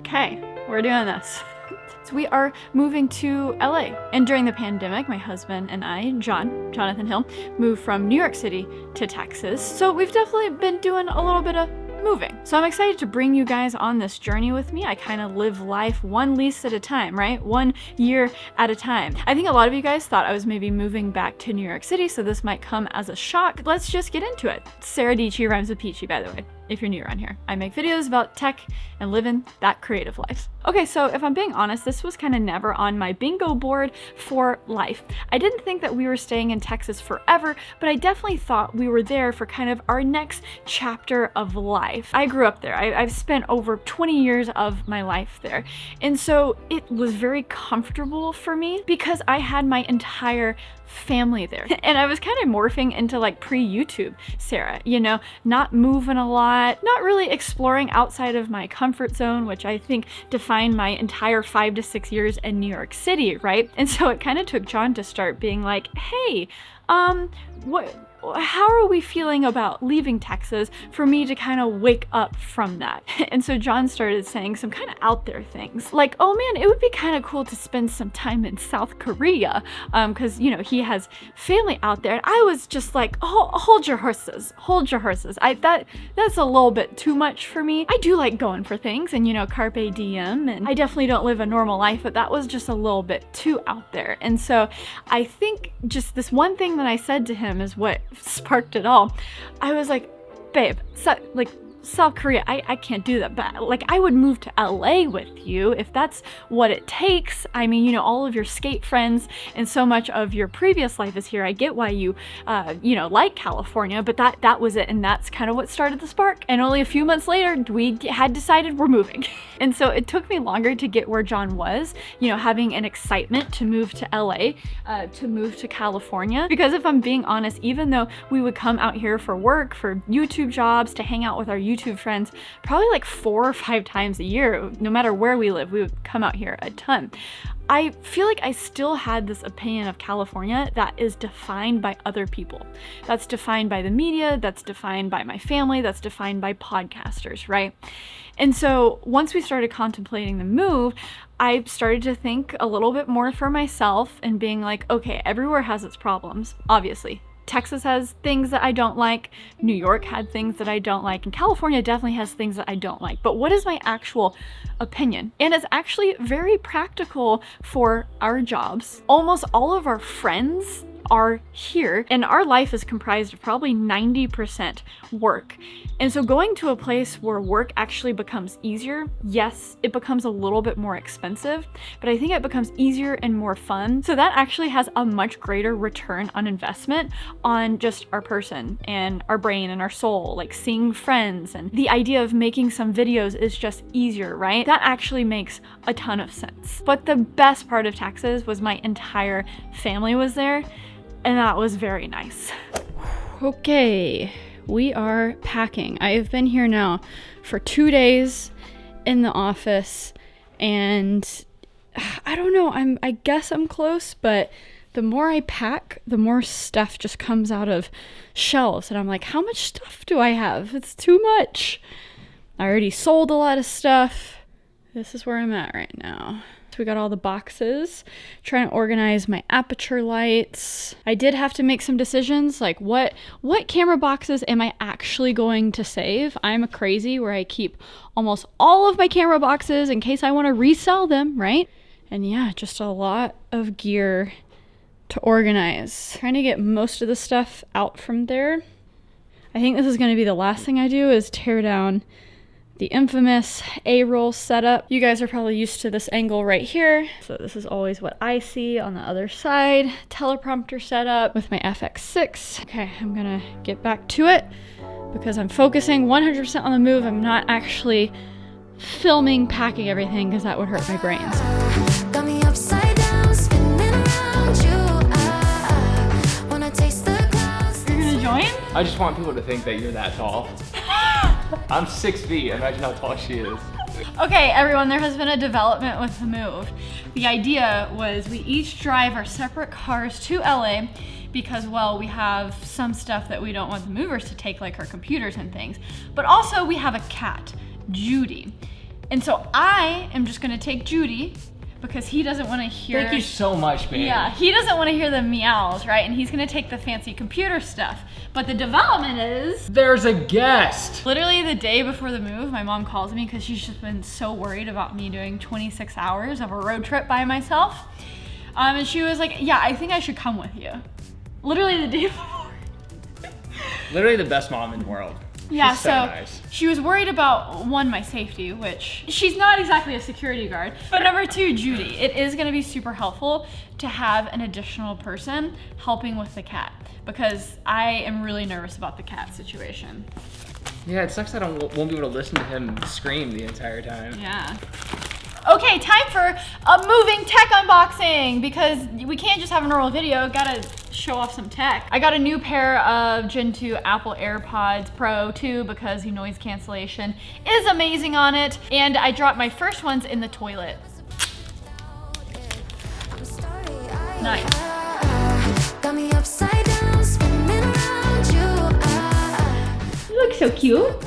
Okay, we're doing this. So we are moving to LA. And during the pandemic, my husband and I, Jonathan Hill, moved from New York City to Texas. So we've definitely been doing a little bit of moving. So I'm excited to bring you guys on this journey with me. I kind of live life one lease at a time, right? 1 year at a time. I think a lot of you guys thought I was maybe moving back to New York City, so this might come as a shock. Let's just get into it. Sara Dietschy rhymes with peachy, by the way, if you're new around here. I make videos about tech and living that creative life. Okay, so if I'm being honest, this was kind of never on my bingo board for life. I didn't think that we were staying in Texas forever, but I definitely thought we were there for kind of our next chapter of life. I grew up there. I've spent over 20 years of my life there. And so it was very comfortable for me because I had my entire family there. And I was kind of morphing into like pre-YouTube Sara, you know, not moving a lot, not really exploring outside of my comfort zone, which I think defined my entire 5 to 6 years in New York City, right? And so it kind of took John to start being like, hey, how are we feeling about leaving Texas, for me to kind of wake up from that? And so John started saying some kind of out there things like, oh man, it would be kind of cool to spend some time in South Korea, because you know he has family out there. And I was just like, oh, hold your horses. That's a little bit too much for me. I do like going for things and, you know, carpe diem, and I definitely don't live a normal life, but that was just a little bit too out there. And so I think just this one thing that I said to him is what sparked it all. I was like, babe, South Korea, I can't do that, but like I would move to LA with you if that's what it takes. I mean, you know, all of your skate friends and so much of your previous life is here. I get why you, you know, like California, but that was it. And that's kind of what started the spark. And only a few months later, we had decided we're moving. And so it took me longer to get where John was, you know, having an excitement to move to LA, to move to California. Because if I'm being honest, even though we would come out here for work, for YouTube jobs, to hang out with our YouTube friends, probably like 4 or 5 times a year, no matter where we live, we would come out here a ton. I feel like I still had this opinion of California that is defined by other people. That's defined by the media, that's defined by my family, that's defined by podcasters, right? And so once we started contemplating the move, I started to think a little bit more for myself and being like, okay, everywhere has its problems, obviously. Texas has things that I don't like, New York had things that I don't like, and California definitely has things that I don't like. But what is my actual opinion? And it's actually very practical for our jobs. Almost all of our friends are here, and our life is comprised of probably 90% work. And so going to a place where work actually becomes easier, yes, it becomes a little bit more expensive, but I think it becomes easier and more fun. So that actually has a much greater return on investment on just our person and our brain and our soul, like seeing friends, and the idea of making some videos is just easier, right? That actually makes a ton of sense. But the best part of Texas was my entire family was there, and that was very nice. Okay, we are packing. I have been here now for 2 days in the office, and I don't know, I guess I'm close, but the more I pack, the more stuff just comes out of shelves, and I'm like, how much stuff do I have? It's too much. I already sold a lot of stuff. This is where I'm at right now. So we got all the boxes, trying to organize my aperture lights. I did have to make some decisions, like what camera boxes am I actually going to save? I'm a crazy where I keep almost all of my camera boxes in case I want to resell them, right? And yeah, just a lot of gear to organize. Trying to get most of the stuff out from there. I think this is going to be the last thing I do, is tear down the infamous A-roll setup. You guys are probably used to this angle right here. So this is always what I see on the other side. Teleprompter setup with my FX6. Okay, I'm gonna get back to it because I'm focusing 100% on the move. I'm not actually filming, packing everything, because that would hurt my brains. Got me upside down, spinning around you. I wanna taste the clouds. You're gonna join? I just want people to think that you're that tall. I'm 6 feet. Imagine how tall she is. Okay, everyone, there has been a development with the move. The idea was we each drive our separate cars to LA because, well, we have some stuff that we don't want the movers to take, like our computers and things. But also we have a cat, Judy. And so I am just gonna take Judy because he doesn't want to hear. Thank you so much, babe. Yeah, he doesn't want to hear the meows, right? And he's gonna take the fancy computer stuff. But the development is, There's a guest. literally the day before the move, my mom calls me because she's just been so worried about me doing 26 hours of a road trip by myself. And she was like, yeah, I think I should come with you. Literally the day before. Literally the best mom in the world. Yeah, She's so nice. she was worried about, one, my safety, which she's not exactly a security guard, but number two, Judy. It is gonna be super helpful to have an additional person helping with the cat because I am really nervous about the cat situation. Yeah, it sucks that I won't be able to listen to him scream the entire time. Yeah. Okay, time for a moving tech unboxing because we can't just have a normal video, gotta show off some tech. I got a new pair of Gen 2 Apple AirPods Pro 2 because the noise cancellation is amazing on it, and I dropped my first ones in the toilet. Nice. Got me upside down, spinning around you. You look so cute.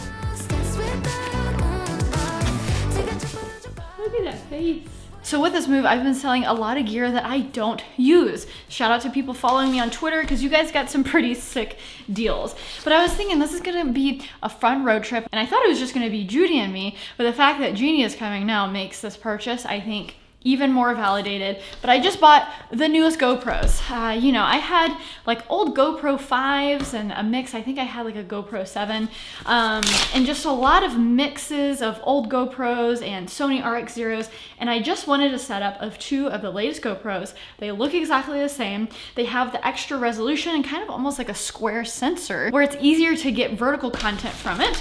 Look at that face. So with this move, I've been selling a lot of gear that I don't use. Shout out to people following me on Twitter because you guys got some pretty sick deals. But I was thinking this is gonna be a fun road trip and I thought it was just gonna be Judy and me, but the fact that Jeannie is coming now makes this purchase, I think, even more validated. But I just bought the newest GoPros. You know, I had like old GoPro 5s and a mix. I think I had like a GoPro 7 and just a lot of mixes of old GoPros and Sony RX0s. And I just wanted a setup of two of the latest GoPros. They look exactly the same. They have the extra resolution and kind of almost like a square sensor where it's easier to get vertical content from it.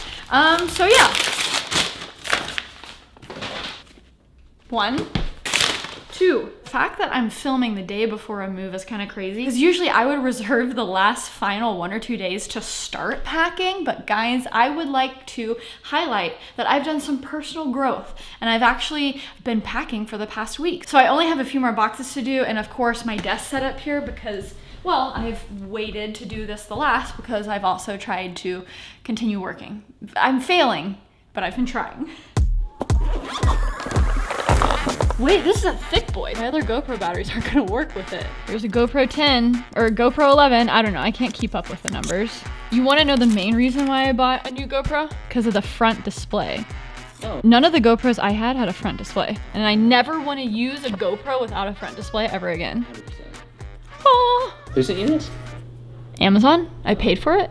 So yeah. 1, 2. The fact that I'm filming the day before a move is kind of crazy because usually I would reserve the last final 1 or 2 days to start packing, but guys, I would like to highlight that I've done some personal growth and I've actually been packing for the past week. So I only have a few more boxes to do, and of course my desk set up here because, well, I've waited to do this the last because I've also tried to continue working. I'm failing, but I've been trying. Wait, this is a thick boy. My other GoPro batteries aren't gonna work with it. There's a GoPro 10 or a GoPro 11. I don't know, I can't keep up with the numbers. You wanna know the main reason why I bought a new GoPro? Because of the front display. Oh. None of the GoPros I had a front display. And I never wanna use a GoPro without a front display ever again. 100%. Oh. Who sent you this? Amazon, I paid for it.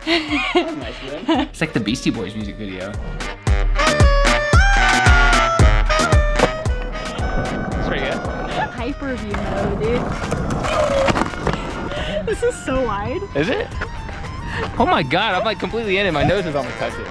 Nice of them. It's like the Beastie Boys music video. Pretty good. Hyper view mode, dude. This is so wide. Is it? Oh my god, I'm like completely in it. My nose is almost touching.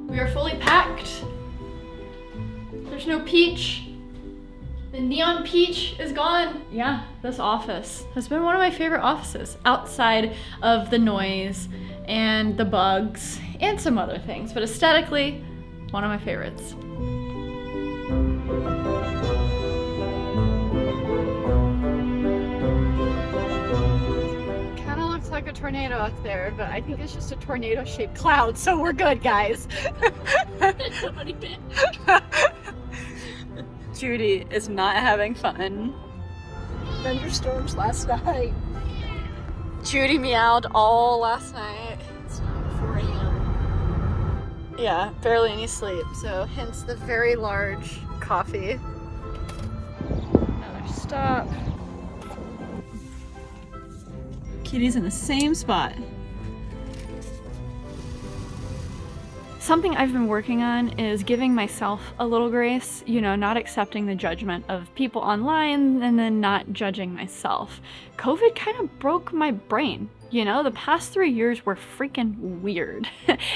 We are fully packed. There's no peach. The neon peach is gone. Yeah, this office has been one of my favorite offices outside of the noise and the bugs and some other things, but aesthetically, one of my favorites. Kind of looks like a tornado out there, but I think it's just a tornado-shaped cloud, so we're good, guys. Judy is not having fun. Thunderstorms last night. Judy meowed all last night. It's now 4 a.m. Yeah, barely any sleep, so hence the very large coffee. Another stop. Kitty's in the same spot. Something I've been working on is giving myself a little grace, you know, not accepting the judgment of people online and then not judging myself. COVID kind of broke my brain. You know, the past 3 years were freaking weird.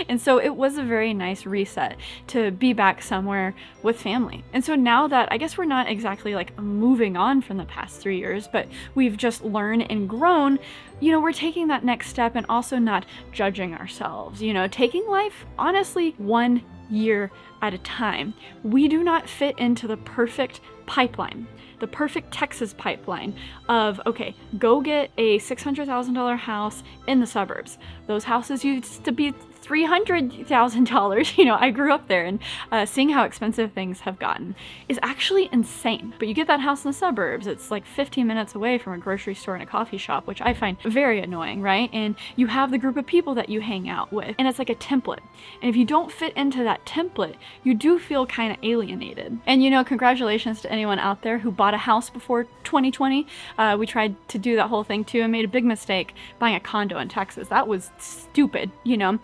And so it was a very nice reset to be back somewhere with family. And so now that, I guess we're not exactly like moving on from the past 3 years, but we've just learned and grown, you know, we're taking that next step and also not judging ourselves, you know, taking life honestly 1 year at a time. We do not fit into the perfect pipeline, the perfect Texas pipeline of, okay, go get a $600,000 house in the suburbs. Those houses used to be $300,000. You know, I grew up there, and seeing how expensive things have gotten is actually insane. But you get that house in the suburbs, it's like 15 minutes away from a grocery store and a coffee shop, which I find very annoying, right? And you have the group of people that you hang out with, and it's like a template. And if you don't fit into that template, you do feel kind of alienated. And you know, congratulations to anyone out there who bought a house before 2020. We tried to do that whole thing too and made a big mistake buying a condo in Texas. That was stupid, you know?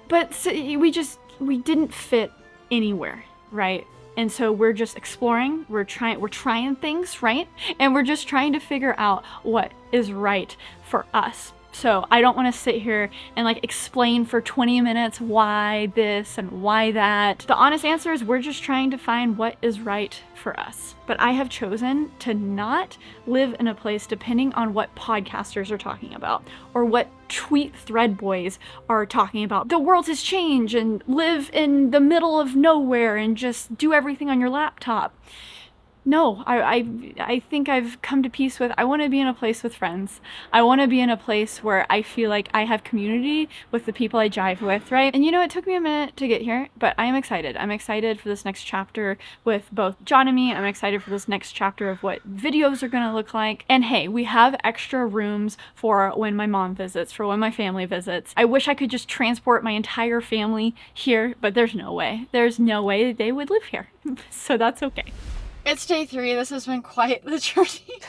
But so we didn't fit anywhere, right? And so we're just exploring, we're trying things, right? And we're just trying to figure out what is right for us. So I don't want to sit here and like explain for 20 minutes why this and why that. The honest answer is we're just trying to find what is right for us. But I have chosen to not live in a place depending on what podcasters are talking about or what tweet thread boys are talking about. The world has changed and live in the middle of nowhere and just do everything on your laptop. No, I think I've come to peace with, I want to be in a place with friends. I want to be in a place where I feel like I have community with the people I jive with, right? And you know, it took me a minute to get here, but I am excited. I'm excited for this next chapter with both John and me. I'm excited for this next chapter of what videos are going to look like. And hey, we have extra rooms for when my mom visits, for when my family visits. I wish I could just transport my entire family here, but there's no way. There's no way they would live here. So that's okay. It's day 3. This has been quite the journey.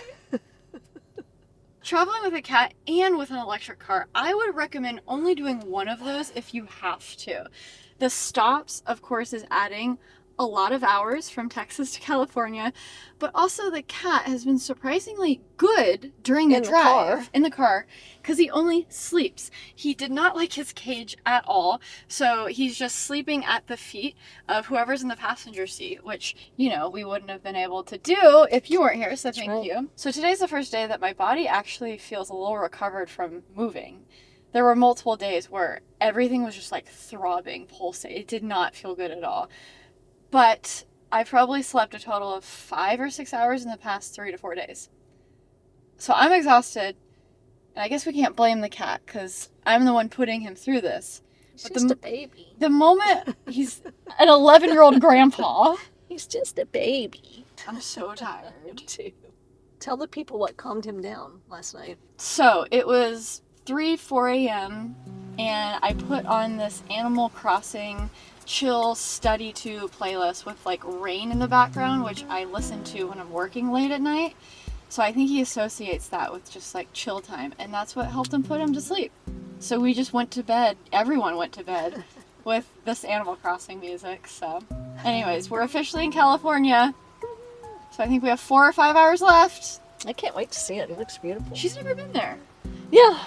Traveling with a cat and with an electric car, I would recommend only doing one of those if you have to. The stops, of course, is adding a lot of hours from Texas to California, but also the cat has been surprisingly good during the drive in the car because he only sleeps. He did not like his cage at all, so he's just sleeping at the feet of whoever's in the passenger seat, which, you know, we wouldn't have been able to do if you weren't here, so thank you. So today's the first day that my body actually feels a little recovered from moving. There were multiple days where everything was just like throbbing, pulsing. It did not feel good at all. But I probably slept a total of 5 or 6 hours in the past 3 to 4 days. So I'm exhausted, and I guess we can't blame the cat because I'm the one putting him through this. He's just a baby. The moment he's an 11-year-old grandpa. He's just a baby. I'm so tired. Too. Tell the people what calmed him down last night. So it was 4 a.m. and I put on this Animal Crossing chill study to playlist with like rain in the background, which I listen to when I'm working late at night. So I think he associates that with just like chill time, and that's what helped him put him to sleep. So we just went to bed, everyone went to bed with this Animal Crossing music. So anyways, we're officially in California. So I think we have 4 or 5 hours left. I can't wait to see it. It looks beautiful. She's never been there. Yeah.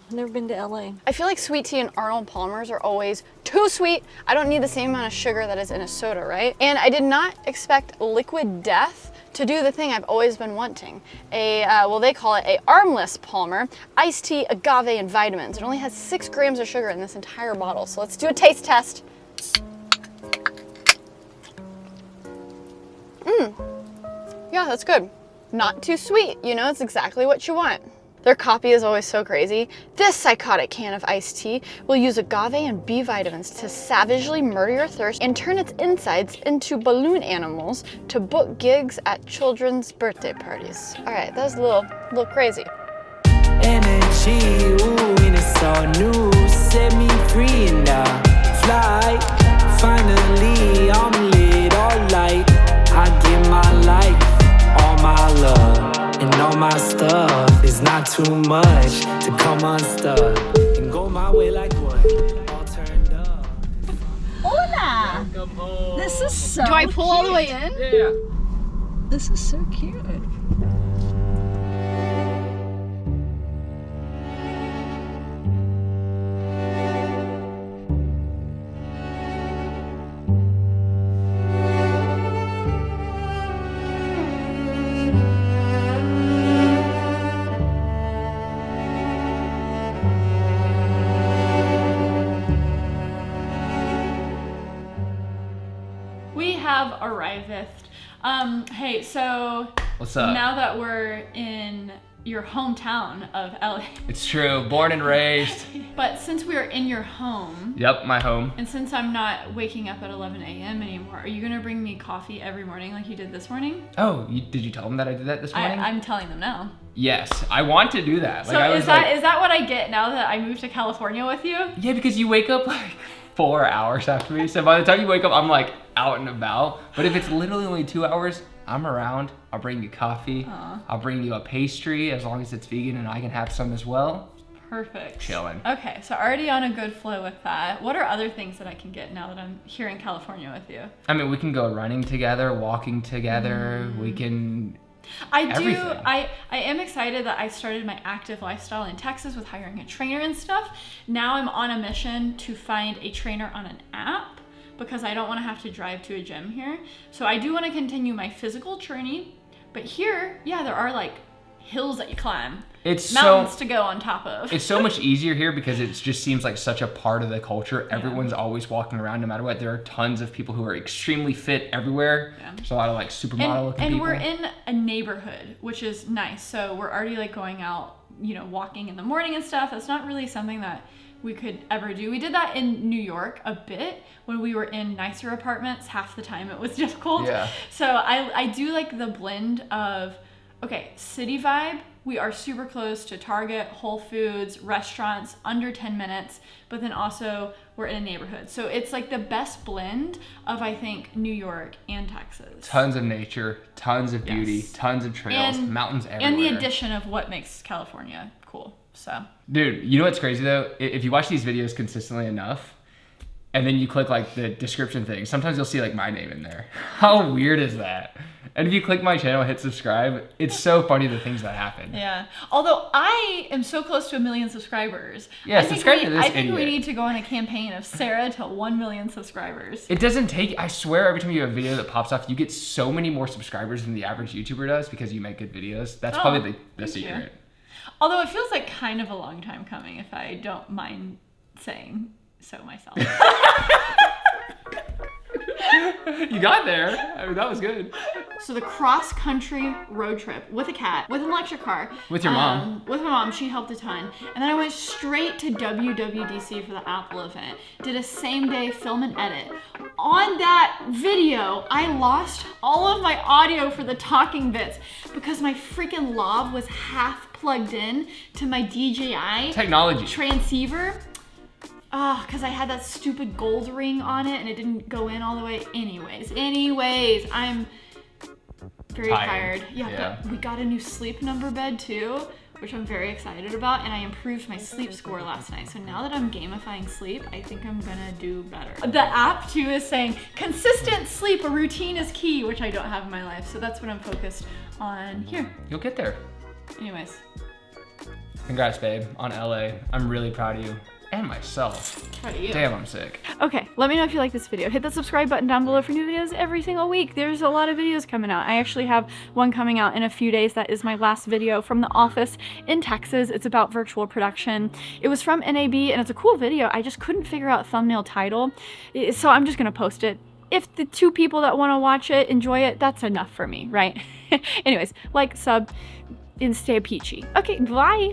I've never been to LA. I feel like sweet tea and Arnold Palmer's are always too sweet. I don't need the same amount of sugar that is in a soda, right? And I did not expect Liquid Death to do the thing I've always been wanting. Well, they call it a armless Palmer, iced tea, agave, and vitamins. It only has 6 grams of sugar in this entire bottle. So let's do a taste test. Yeah, that's good. Not too sweet, you know, it's exactly what you want. Their copy is always so crazy. This psychotic can of iced tea will use agave and B vitamins to savagely murder your thirst and turn its insides into balloon animals to book gigs at children's birthday parties. All right, that was a little crazy. Energy, ooh, and it's all new. Set me free in the flight. Finally, I'm lit all light. I give my life, all my love. And all my stuff is not too much to come unstuck and go my way like what? All turned up. Hola! Welcome home. This is so Do I pull all the way cute. in? Yeah. This is so cute. have arrived. Hey, so What's up? now that we're in your hometown of LA, It's true, born and raised. but since we are in your home, Yep, my home. and since I'm not waking up at 11 a.m. anymore, are you gonna bring me coffee every morning like you did this morning? Oh, did you tell them that I did that this morning? I'm telling them now. Yes, I want to do that. So is that what I get now that I moved to California with you? Yeah, because you wake up like 4 hours after me. So by the time you wake up, I'm like out and about. But if it's literally only 2 hours, I'm around. I'll bring you coffee. I'll bring you a pastry as long as it's vegan and I can have some as well. Perfect. Chilling. Okay, so already on a good flow with that. What are other things that I can get now that I'm here in California with you? I mean, we can go running together, walking together. We can. Everything. I am excited that I started my active lifestyle in Texas with hiring a trainer and stuff. Now I'm on a mission to find a trainer on an app because I don't want to have to drive to a gym here. So I do want to continue my physical journey, but here, yeah, there are like hills that you climb. It's mountains to go on top of. It's so much easier here because it just seems like such a part of the culture. Everyone's always walking around no matter what. There are tons of people who are extremely fit everywhere. Yeah. There's a lot of like supermodel looking people. And we're in a neighborhood, which is nice. So we're already like going out, you know, walking in the morning and stuff. That's not really something that we could ever do. We did that in New York a bit when we were in nicer apartments. Half the time it was difficult. Yeah. So I do like the blend of, okay, city vibe. We are super close to Target, Whole Foods, restaurants, under 10 minutes, but then also we're in a neighborhood. So it's like the best blend of, I think, New York and Texas. Tons of nature, tons of beauty, tons of trails, mountains everywhere. And the addition of what makes California cool, so. Dude, you know what's crazy though? If you watch these videos consistently enough, and then you click like the description thing, sometimes you'll see like my name in there. How weird is that? And if you click my channel, hit subscribe, it's so funny the things that happen. Yeah. Although I am so close to 1 million subscribers. Yeah, subscribe to this I think idiot. we need to go on a campaign of Sara to 1 million subscribers. It doesn't take, I swear every time you have a video that pops off, you get so many more subscribers than the average YouTuber does because you make good videos. That's probably the thank secret. you. Although it feels like kind of a long time coming if I don't mind saying so myself. You got there. I mean, that was good. So the cross-country road trip with a cat, with an electric car. With your mom. With my mom, she helped a ton. And then I went straight to WWDC for the Apple event. Did a same-day film and edit. On that video, I lost all of my audio for the talking bits because my freaking lav was half plugged in to my DJI Technology. transceiver. Because I had that stupid gold ring on it and it didn't go in all the way. Anyways, I'm very tired. Yeah, but we got a new sleep number bed too, which I'm very excited about, and I improved my sleep score last night. So now that I'm gamifying sleep, I think I'm gonna do better. The app too is saying consistent sleep, a routine is key, which I don't have in my life. So that's what I'm focused on here. You'll get there. Anyways. Congrats, babe, on LA. I'm really proud of you. And myself. Proud of you. Damn, I'm sick. Okay, let me know if you like this video. Hit that subscribe button down below for new videos every single week. There's a lot of videos coming out. I actually have one coming out in a few days. That is my last video from the office in Texas. It's about virtual production. It was from NAB and it's a cool video. I just couldn't figure out thumbnail title. So I'm just gonna post it. If the 2 people that wanna watch it enjoy it, that's enough for me, right? Anyways, like, sub, and stay peachy. Okay, bye.